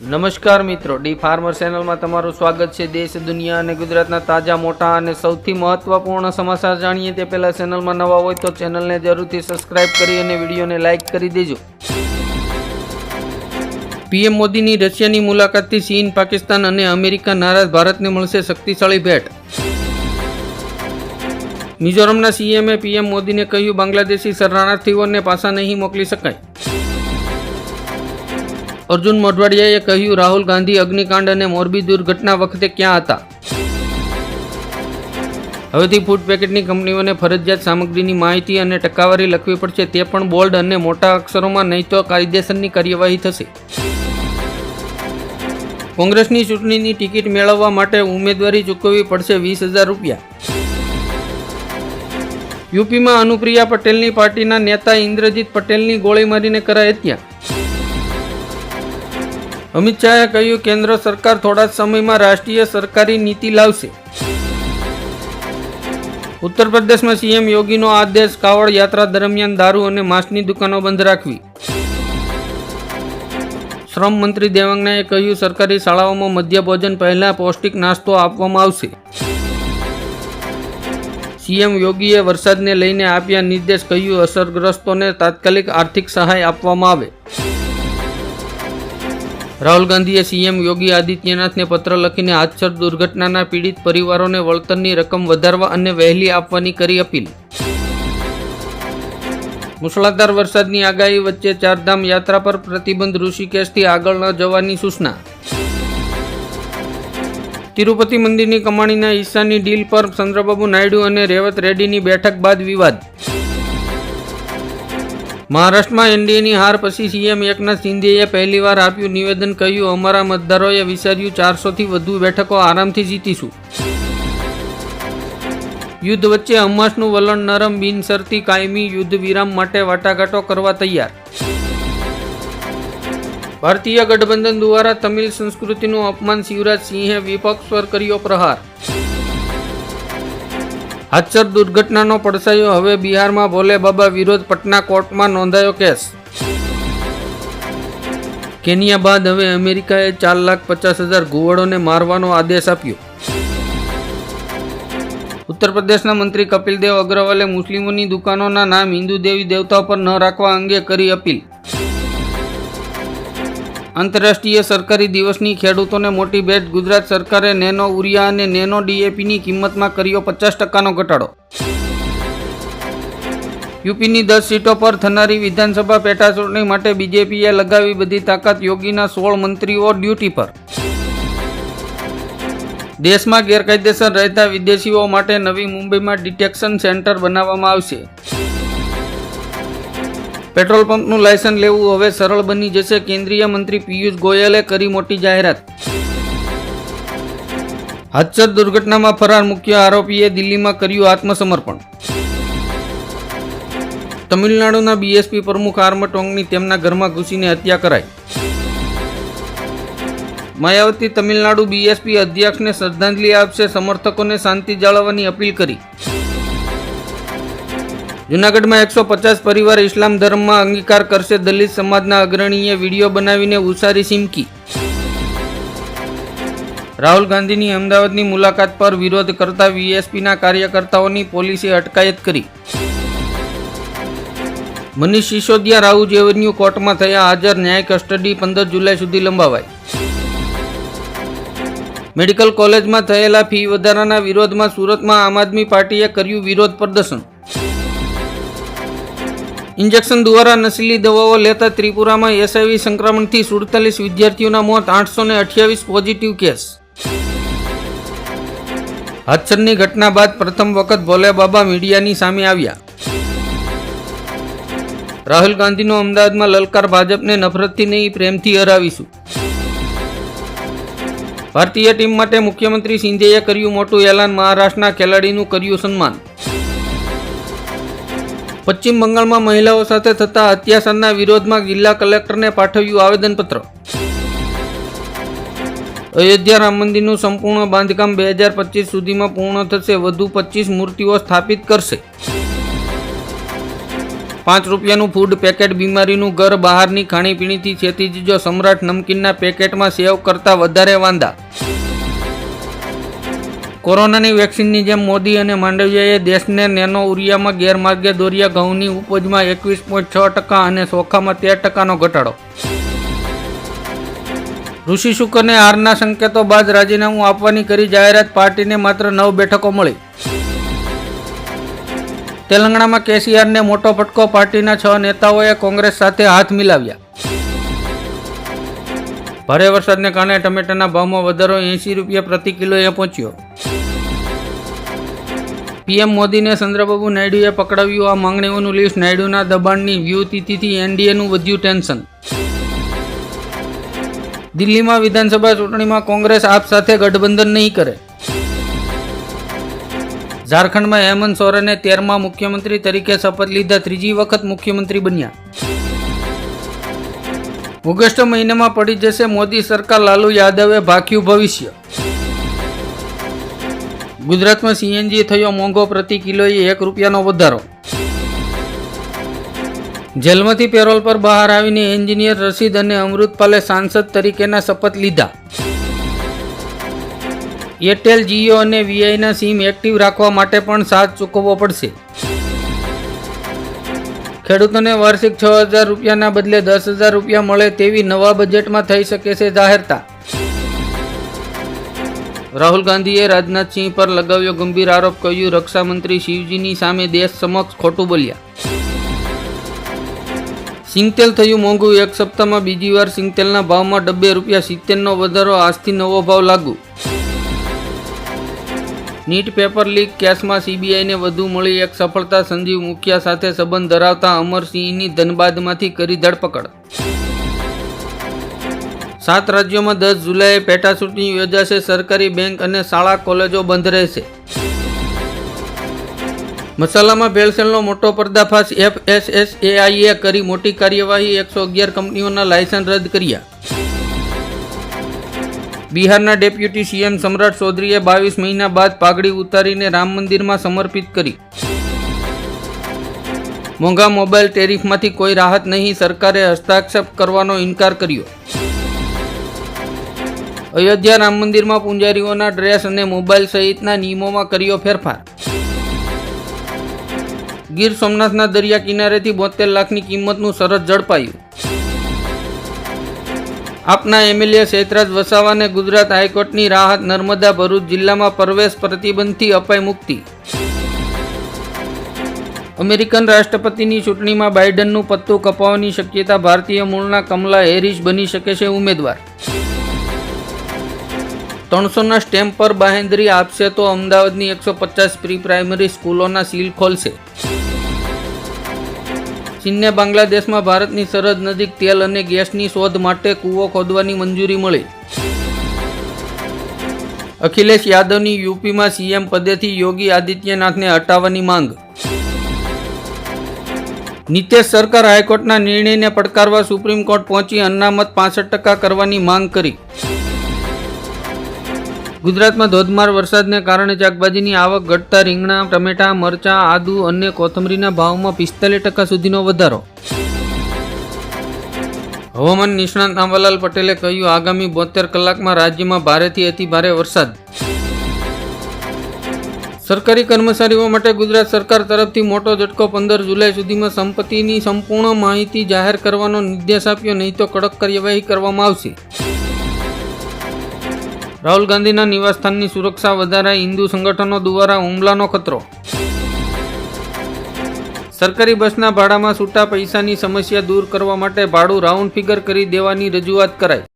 નમસ્કાર મિત્રો, D farmer ચેનલમાં તમારું સ્વાગત છે। દેશ, દુનિયા અને ગુજરાતના તાજા, મોટા અને સૌથી મહત્વપૂર્ણ સમાચાર જાણીએ તે પહેલા ચેનલમાં નવા હોય તો ચેનલને જરૂરથી સબસ્ક્રાઇબ કરી અને વિડીયોને લાઇક કરી દેજો। પીએમ મોદીની રશિયાની મુલાકાતથી ચીન, પાકિસ્તાન અને અમેરિકા નારાજ, ભારતને મળશે શક્તિશાળી ભેટ। મિઝોરમના સીએમએ પીએમ મોદીને કહ્યું, બાંગ્લાદેશી શરણાર્થીઓને પાછા નહીં મોકલી શકાય। અર્જુન મોઢવાડિયાએ કહ્યું, રાહુલ ગાંધી અગ્નિકાંડ અને મોરબી દુર્ઘટના વખતે ક્યાં હતા? હવેથી ફૂડ પેકેટની કંપનીઓને ફરજિયાત સામગ્રીની માહિતી અને ટકાવારી લખવી પડશે, તે પણ બોલ્ડ અને મોટા અક્ષરોમાં, નહીં તો કાયદેસરની કાર્યવાહી થશે। કોંગ્રેસની ચૂંટણીની ટિકિટ મેળવવા માટે ઉમેદવારી ચૂકવવી પડશે 20,000 રૂપિયા। યુપીમાં અનુપ્રિયા પટેલની પાર્ટીના નેતા ઇન્દ્રજીત પટેલની ગોળી મારીને કરાઈ હત્યા। અમિત શાહે કહ્યું, કેન્દ્ર સરકાર થોડા જ સમયમાં રાષ્ટ્રીય સરકારી નીતિ લાવશે। ઉત્તર પ્રદેશમાં સીએમ યોગીનો આદેશ, કાવડ યાત્રા દરમિયાન દારૂ અને માંસની દુકાનો બંધ રાખવી। શ્રમ મંત્રી દેવાંગનાએ કહ્યું, સરકારી શાળાઓમાં મધ્ય ભોજન પહેલા પૌષ્ટિક નાસ્તો આપવામાં આવશે। સીએમ યોગીએ વરસાદને લઈને આપ્યા નિર્દેશ, કહ્યું, અસરગ્રસ્તોને તાત્કાલિક આર્થિક સહાય આપવામાં આવે। રાહુલ ગાંધીએ સીએમ યોગી આદિત્યનાથને પત્ર લખીને હાથસર દુર્ઘટનાના પીડિત પરિવારોને વળતરની રકમ વધારવા અને વહેલી આપવાની કરી અપીલ। મુશળધાર વરસાદની આગાહી વચ્ચે ચારધામ યાત્રા પર પ્રતિબંધ, ઋષિકેશથી આગળ ન જવાની સૂચના। તિરુપતિ મંદિરની કમાણીના હિસ્સાની ડીલ પર ચંદ્રબાબુ નાયડુ અને રેવત રેડ્ડીની બેઠક બાદ વિવાદ। મહારાષ્ટ્રમાં એનડીએની હાર પછી સીએમ એકનાથ શિંદેએ પહેલીવાર આપ્યું નિવેદન, કહ્યું, અમારા મતદારોએ વિચાર્યું 400થી વધુ બેઠકો આરામથી જીતીશું। યુદ્ધ વચ્ચે હમાસનું વલણ નરમ, બિનશરતી કાયમી યુદ્ધ વિરામ માટે વાટાઘાટો કરવા તૈયાર। ભારતીય ગઠબંધન દ્વારા તમિલ સંસ્કૃતિનું અપમાન, શિવરાજ સિંહે વિપક્ષ પર કર્યો પ્રહાર। હાથસર દુર્ઘટનાનો પડછાયો, હવે બિહારમાં ભોલે બાબા વિરોધ, પટના કોર્ટમાં નોંધાયો કેસ। કેન્યા બાદ હવે અમેરિકાએ 4,50,000 ઘુવડોને મારવાનો આદેશ આપ્યો। ઉત્તર પ્રદેશના મંત્રી કપિલ દેવ અગ્રવાલે મુસ્લિમોની દુકાનોના નામ હિન્દુ દેવી દેવતાઓ પર ન રાખવા અંગે કરી અપીલ। આંતરરાષ્ટ્રીય સરકારી દિવસની ખેડૂતોને મોટી ભેટ, ગુજરાત સરકારે નેનો ઉરિયા અને નેનો ડીએપીની કિંમતમાં કર્યો 50% ઘટાડો। યુપીની 10 સીટો પર થનારી વિધાનસભા પેટાચૂંટણી માટે બીજેપીએ લગાવી બધી તાકાત, યોગીના 16 મંત્રીઓ ડ્યુટી પર। દેશમાં ગેરકાયદેસર રહેતા વિદેશીઓ માટે નવી મુંબઈમાં ડિટેક્શન સેન્ટર બનાવવામાં આવશે। પેટ્રોલ પંપનું લાયસન્સ લેવું હવે સરળ બની જશે, કેન્દ્રીય મંત્રી પિયુષ ગોયલે કરી મોટી જાહેરાત। હાથસર દુર્ઘટનામાં ફરાર મુખ્ય આરોપીએ દિલ્હીમાં કર્યું આત્મસમર્પણ। તમિલનાડુના બીએસપી પ્રમુખ આર્મટ્રોંગની તેમના ઘરમાં ઘૂસીને હત્યા કરાઈ। માયાવતી તમિલનાડુ બીએસપી અધ્યક્ષને શ્રદ્ધાંજલિ આપશે, સમર્થકોને શાંતિ જાળવવાની અપીલ કરી। જૂનાગઢમાં 150 પરિવાર ઇસ્લામ ધર્મમાં અંગીકાર કરશે, દલિત સમાજના અગ્રણીએ વિડીયો બનાવીને ઉસારી ચીમકી। રાહુલ ગાંધીની અમદાવાદની મુલાકાત પર વિરોધ કરતા વીએસપીના કાર્યકર્તાઓની પોલીસે અટકાયત કરી। મનીષ સિસોદિયા રાહુલ એવન્યુ કોર્ટમાં થયા હાજર, ન્યાય કસ્ટડી 15 જુલાઈ સુધી લંબાવાઈ। મેડિકલ કોલેજમાં થયેલા ફી વધારાના વિરોધમાં સુરતમાં આમ આદમી પાર્ટીએ કર્યું વિરોધ પ્રદર્શન। ઇન્જેક્શન દ્વારા નશીલી દવાઓ લેતા ત્રિપુરામાં એચઆઈવી સંક્રમણથી 47 વિદ્યાર્થીઓના મોત, 828 પોઝિટિવ કેસ। હાથસરની ઘટના બાદ પ્રથમ વખત ભોલે બાબા મીડિયાની સામે આવ્યા। રાહુલ ગાંધીનો અમદાવાદમાં લલકાર, ભાજપને નફરતથી નહીં પ્રેમથી હરાવીશું। ભારતીય ટીમ માટે મુખ્યમંત્રી શિંદેએ કર્યું મોટું એલાન, મહારાષ્ટ્રના ખેલાડીનું કર્યું સન્માન। પશ્ચિમ બંગાળમાં મહિલાઓ સાથે થતા અત્યાચારના વિરોધમાં જિલ્લા કલેક્ટરને પાઠવ્યું આવેદનપત્ર। અયોધ્યા રામ મંદિરનું સંપૂર્ણ બાંધકામ 2025 સુધીમાં પૂર્ણ થશે, વધુ 25 મૂર્તિઓ સ્થાપિત કરશે। ₹5 ફૂડ પેકેટ બીમારીનું ઘર બહારની ખાણીપીણીથી ચેતી જજો. સમ્રાટ નમકીનના પેકેટમાં સેવ કરતાં વધારે વાંધા. કોરોનાની વેક્સિનની જેમ મોદી અને માંડવિયાએ દેશને નેનો ઉરિયામાં ગેરમાર્ગે દોર્યા. ઘઉંની ઉપજમાં 21.6% અને ચોખામાં 13%નો ઘટાડો. ઋષિ શુકરને હારના સંકેતો બાદ રાજીનામું આપવાની કરી જાહેરાત. પાર્ટીને માત્ર 9 બેઠકો મળી. તેલંગાણામાં કેસીઆરને મોટો ફટકો. પાર્ટીના 6 નેતાઓએ કોંગ્રેસ સાથે હાથ મિલાવ્યા. ભારે વરસાદને કારણે ટમેટાના ભાવમાં વધારો. ₹80 પ્રતિ કિલોએ પહોંચ્યો. પીએમ મોદીને ચંદ્રબાબુ નાયડુએ પકડાવ્યું. આ માંગણીઓનું લિસ્ટ. નાયડુના દબાણની વ્યુતિથિથી એનડીએનું વધ્યું ટેન્શન. દિલ્હીમાં વિધાનસભા ચૂંટણીમાં કોંગ્રેસ આપ સાથે ગઠબંધન નહીં કરે. ઝારખંડમાં હેમંત સોરેને 13મા મુખ્યમંત્રી તરીકે શપથ લીધા. ત્રીજી વખત મુખ્યમંત્રી બન્યા. ઓગસ્ટ મહિનામાં પડી જશે મોદી સરકાર. લાલુ યાદવે ભાખ્યું ભવિષ્ય. ગુજરાતમાં સીએનજી થયો મોંઘો. પ્રતિ કિલોએ ₹1નો વધારો. જેલમાંથી પેરોલ પર બહાર આવીને એન્જિનિયર રશીદ અને અમૃતપાલે સાંસદ તરીકેના શપથ લીધા. એરટેલ, જીઓ અને વીઆઈના સિમ એક્ટિવ રાખવા માટે પણ ચાર્જ ચૂકવવો પડશે. ખેડૂતોને વાર્ષિક ₹6,000ના બદલે ₹10,000 મળે તેવી નવા બજેટમાં થઈ શકે છે જાહેરતા. રાહુલ ગાંધીએ રાજનાથસિંહ પર લગાવ્યો ગંભીર આરોપ. કહ્યું, રક્ષામંત્રી શિવજીની સામે દેશ સમક્ષ ખોટું બોલ્યા. સિંગતેલ થયું મોંઘું. એક સપ્તાહમાં બીજી વાર સિંગતેલના ભાવમાં ₹70.70નો વધારો. આજથી નવો ભાવ લાગુ. નીટ પેપર લીક કેસમાં સીબીઆઈને વધુ મળી એક સફળતા. સંજીવ મુખિયા સાથે સંબંધ ધરાવતા અમરસિંહની ધનબાદમાંથી કરી ધરપકડ. 7 રાજ્યોમાં 10 જુલાઈએ પેટા ચૂંટણી યોજાશે. સરકારી બેંક અને શાળા કોલેજો બંધ રહેશે. મસાલામાં ભેળસેળનો મોટો પર્દાફાશ. FSSAIએ કરી મોટી કાર્યવાહી. 111 કંપનીઓના લાયસન્સ રદ કર્યા. બિહારના ડેપ્યુટી સીએમ સમ્રાટ ચૌધરીએ 22 મહિના બાદ પાઘડી ઉતારીને રામ મંદિરમાં સમર્પિત કરી. મોંઘા મોબાઈલ ટેરિફમાંથી કોઈ રાહત નહીં. સરકારે હસ્તાક્ષેપ કરવાનો ઇનકાર કર્યો. અયોધ્યા રામ મંદિરમાં પૂંજારીઓના ડ્રેસ અને મોબાઈલ સહિતના નિયમોમાં કર્યો ફેરફાર. ગીર સોમનાથના દરિયા કિનારેથી 72 લાખની કિંમતનું સરસ ઝડપાયું. આપના એમએલએ શેતરાજ વસાવાને ગુજરાત હાઈકોર્ટની રાહત. નર્મદા ભરૂચ જિલ્લામાં પ્રવેશ પ્રતિબંધથી અપાઈ મુક્તિ. અમેરિકન રાષ્ટ્રપતિની ચૂંટણીમાં બાઇડનનું પત્તું કપાવવાની શક્યતા. ભારતીય મૂળના કમલા હેરિસ બની શકે છે ઉમેદવાર. 300ના સ્ટેમ્પ પર બાહેંધરી આપશે તો અમદાવાદની 150 પ્રી પ્રાઇમરી સ્કૂલોના સીલ ખોલશે. ચીનને બાંગ્લાદેશમાં ભારતની સરહદ નજીક તેલ અને ગેસની શોધ માટે કૂવો ખોદવાની મંજૂરી મળી. અખિલેશ યાદવની યુપીમાં સીએમ પદેથી યોગી આદિત્યનાથને હટાવવાની માંગ. નીતિશ સરકાર હાઈકોર્ટના નિર્ણયને પડકારવા સુપ્રીમ કોર્ટ પહોંચી. અનામત 65% કરવાની માંગ કરી. ગુજરાતમાં ધોધમાર વરસાદને કારણે શાકભાજીની આવક ઘટતા રીંગણા, ટમેટા, મરચાં, આદુ અને કોથમરીના ભાવમાં 45% સુધીનો વધારો. હવામાન નિષ્ણાત આંબાલાલ પટેલે કહ્યું, આગામી 72 કલાકમાં રાજ્યમાં ભારેથી અતિભારે વરસાદ. સરકારી કર્મચારીઓ માટે ગુજરાત સરકાર તરફથી મોટો ઝટકો. 15 જુલાઈ સુધીમાં સંપત્તિની સંપૂર્ણ માહિતી જાહેર કરવાનો નિર્દેશ આપ્યો, નહીં તો કડક કાર્યવાહી કરવામાં આવશે. રાહુલ ગાંધીના નિવાસસ્થાનની સુરક્ષા વધારાઈ. હિન્દુ સંગઠનો દ્વારા હુમલાનો ખતરો. સરકારી બસના ભાડામાં છૂટા પૈસાની સમસ્યા દૂર કરવા માટે ભાડું રાઉન્ડ ફિગર કરી દેવાની રજૂઆત કરાઈ.